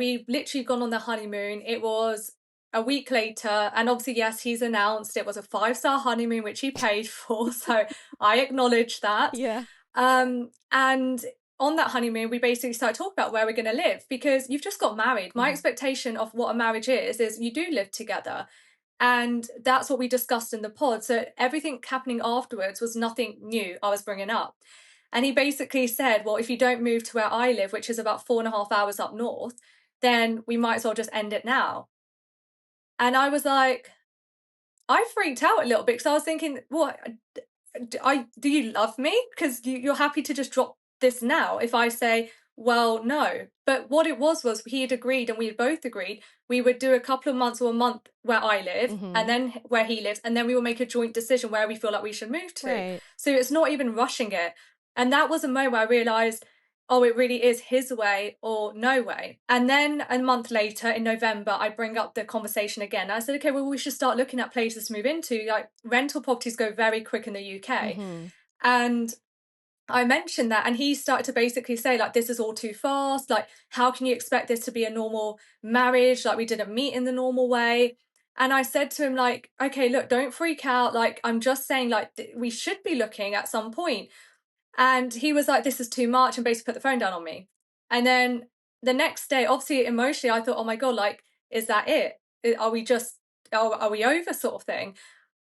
We literally gone on the honeymoon. It was a week later, and obviously, yes, he's announced it was a 5-star honeymoon, which he paid for. So I acknowledge that. Yeah. And on that honeymoon, we basically started talking about where we're going to live because you've just got married. My Mhm. expectation of what a marriage is you do live together. And that's what we discussed in the pod. So everything happening afterwards was nothing new I was bringing up. And he basically said, well, if you don't move to where I live, which is about 4.5 hours up north, then we might as well just end it now. And I was like, I freaked out a little bit because I was thinking, what? Do you love me? Because you're happy to just drop this now. If I say, well, no. But what it was he had agreed, and we had both agreed, we would do a couple of months or a month where I live, and Mhm. then where he lives, and then we will make a joint decision where we feel like we should move to. Right. So it's not even rushing it. And that was a moment where I realized, oh, it really is his way or no way. And then a month later in November, I bring up the conversation again. I said, okay, well, we should start looking at places to move into. Like rental properties go very quick in the UK. Mhm. And I mentioned that, and he started to basically say, like, this is all too fast. Like, how can you expect this to be a normal marriage? Like, we didn't meet in the normal way. And I said to him, like, okay, look, don't freak out. Like, I'm just saying, like, we should be looking at some point. And he was like, this is too much, and basically put the phone down on me. And then the next day, obviously, emotionally, I thought, oh my God, like, is that it? Are we just, are we over sort of thing?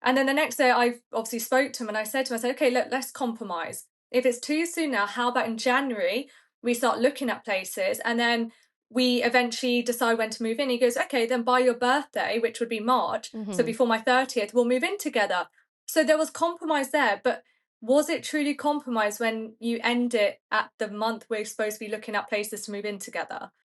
And then the next day, I obviously spoke to him and I said to him, I said, okay, look, let's compromise. If it's too soon now, how about in January, we start looking at places and then we eventually decide when to move in. He goes, okay, then by your birthday, which would be March, so Mhm. before my 30th, we'll move in together. So there was compromise there, but was it truly compromise when you end it at the month we're supposed to be looking at places to move in together?